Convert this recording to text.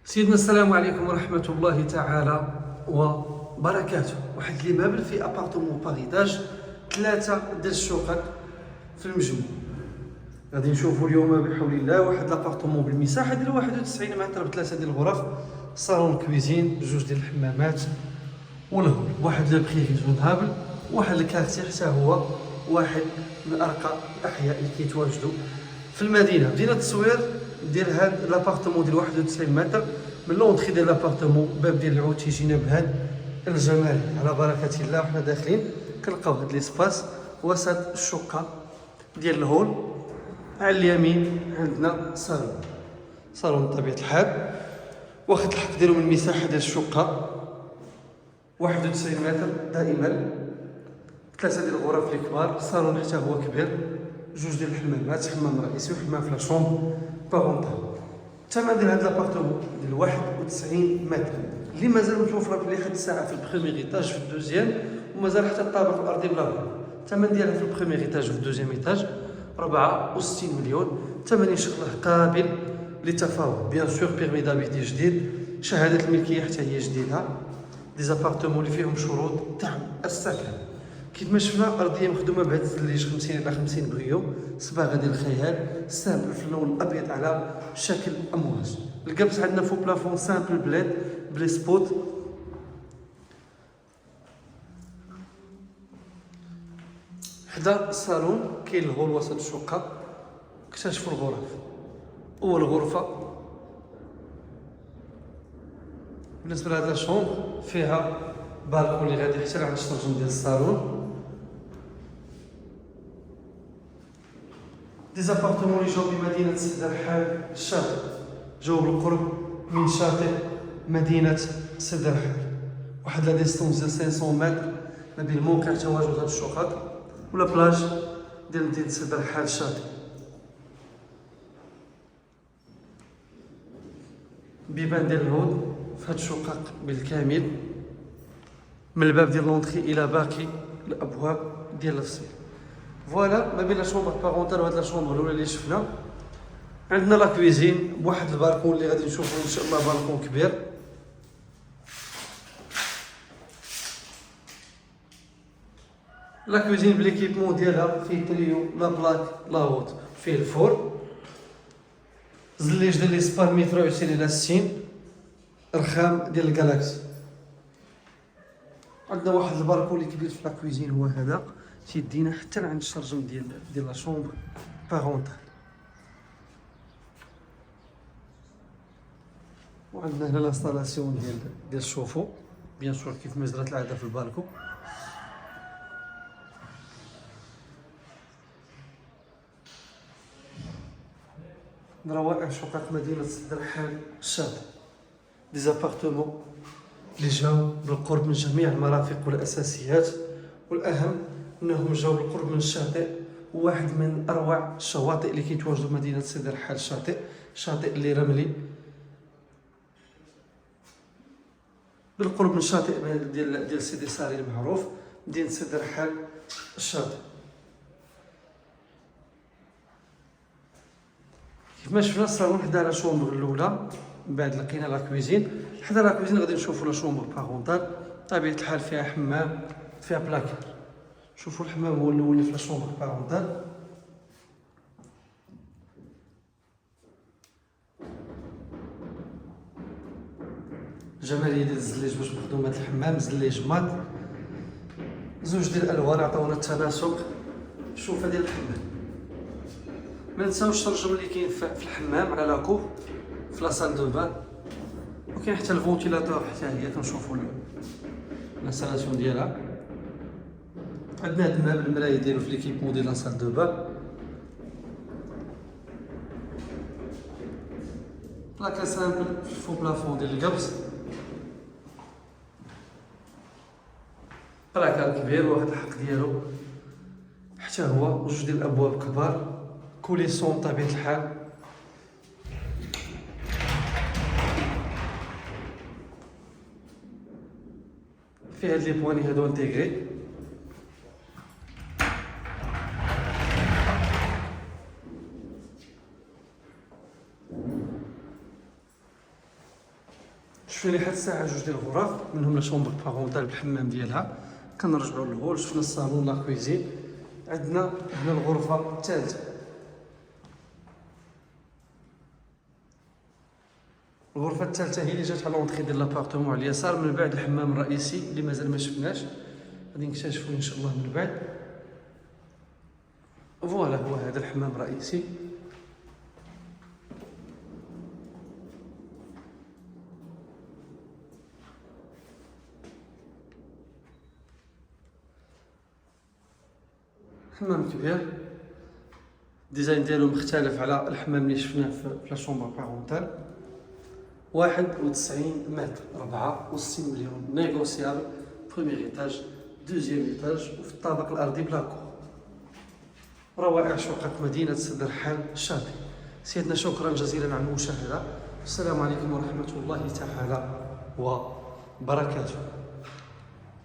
سيدنا السلام عليكم ورحمة الله تعالى وبركاته. واحد لي مابل في ابارتمون باريتاج 3 ديال الشقق في المجموع. غادي نشوفوا اليوم بحول الله واحد لابارتمون بالمساحة ديال 91 متر ب3 ديال الغرف، صالون كويزين، بجوج ديال الحمامات والهول، واحد لو بري ريزونابل، واحد الكارتي حتى هو واحد من ارقى الاحياء اللي كيتواجدوا في المدينه. بدينا التصوير ديال هاد لابارتمون ديال 91 متر من لونطري ديال لابارتمون، باب ديال العود تيجينا بهاد الجمال على بركه الله. وحنا داخلين كنلقاو هاد ليسباس وسط الشقه ديال الهول. على اليمين عندنا صالون بطبيعه الحال، واخد الحق ديالو من المساحه ديال الشقه 91 متر دائما، 3 ديال الغرف الكبار، صالون حتى هو كبير، جوج ديال الحمامات، حمام رئيسي وحمام في لاشومبر بارونتال. الثمن ديال هاد لابارتمون ديال 91 متر اللي مازال متوفره في لحد الساعه في البريمير ايتاج في الدوزيام، ومازال حتى الطابق الارضي بلا بلا. الثمن ديالها في البريمير ايتاج وفي الدوزيام ايتاج 64 مليون. الثمن ان شاء الله قابل للتفاوض، بيان سور بيرمي دابيتي جديد، شهاده الملكيه حتى هي جديده، دي زابارتمون اللي فيهم شروط دعم السكن. كيف ما شفنا ارضيه مخدومه بهذا الزليج 50 على 50 بغيو، صباغه ديال الخيال، سامبل في اللون الابيض على شكل امواج. الكبس عندنا فوق بلافون سامبل بليد بلي سبوت. حدا الصالون كاين الهول وسط الشقه، اكتشفوا الغرف. اول غرفه بالنسبه لهاد لاشومبر فيها بالكون اللي غادي حتى لعند الشرجم ديال الصالون. دي زابارتمون اللي جاو بمدينه سيدي الرحال الشاطئ، جاو بالقرب من شاطئ مدينه سيدي الرحال، واحد لا ديستونس ديال 500 متر ما بين موقع تواجد هاد الشقق ولا بلاج ديال مدينه سيدي الرحال الشاطئ. بيبان ديال الهود في هاد الشقق بالكامل، من الباب ديال لونطري الى باقي الابواب ديال الفصيل. فوالا ما بين لا شومبر بارونتال وهاد لا شومبر الاولى اللي شفنا. عندنا لا كويزين بواحد البالكون اللي غادي نشوفوا ان شاء الله، بالكون كبير. لا كويزين بليكيبمون ديالها فيه تريو لا بلاك لا هوت، فيه الفور، زليج ديال ليسبان متر 20 الى 60، رخام ديال الجالاكسي. عندنا واحد البالكون اللي كبير في لا كويزين هو هذا، تيدينا حتى لعند الشرجم ديال لا شومبر بارونتال. وعندنا هنا لانستالاسيون ديال الشوفو، بيان سور كيف ما جرات العاده في البالكون. من روائع شقق مدينه سيدي الرحال الشاطئ، دي زابارتمون اللي جاو بالقرب من جميع المرافق والاساسيات، والاهم انهم جاو بالقرب من الشاطئ، وواحد من اروع الشواطئ اللي كيتواجدوا في مدينه سيدي الرحال الشاطئ، شاطئ اللي رملي بالقرب من الشاطئ ديال سيدي سالي المعروف، مدينه سيدي الرحال الشاطئ. كيف ما شفنا الصالون حدا لا شومبر الاولى، من بعد لقينا لا كويزين. حدا لا كويزين غادي نشوفوا لا شومبر بارونتال، طبيعه الحال فيها حمام، فيها بلاكار. شوفوا الحمام هو الاول اللي في لا شومبر بارونتال. جماليه ديال الزليج باش مخدوم هذا الحمام، زليج مات، زوج ديال الالوان عطاونا التناسق. الشوفه ديال الحمام، ما نساوش الشرجم اللي كاين في الحمام على لاكوف في لا سال دو بان، وكاين حتى الفونتيلاتور حتى هي كنشوفوا الانستالاسيون ديالها. عندنا هاد الماب المرايه ديالو في ليكيبمون ديال لا سال دو بان. بلاكا سامبل فو بلافون ديال الكبس، بلاكا كبير واخد الحق ديالو حتى هو، جوج ديال الابواب كبار، كوليسون طبيعه الحال. في هاد لي بواني هادو انتيغري. شفنا لحد الساعه جوج ديال الغرف، منهم لا شومبر بارونتال بالحمام ديالها. كنرجعوا للغول. شفنا الصالون لا كويزين. عندنا هنا الغرفه الثالثه. الغرفه الثالثه هي اللي جات على لونطري ديال لابارتمون على اليسار، من بعد الحمام الرئيسي اللي مازال ما شفناش، غادي نكتشفوا ان شاء الله من بعد. فوالا هو هذا الحمام الرئيسي. حمام كبير، الديزاين ديالو مختلف على الحمام اللي شفناه في لا شومبر بارونتال. 91 متر، 64 مليون، نيغوسيابل. بروميير ايتاج، دوزيام ايتاج، وفي الطابق الارضي بلاكو. روائع شقق مدينه سد الرحال الشاطئ. سيدنا شكرا جزيلا على المشاهده. السلام عليكم ورحمه الله تعالى وبركاته.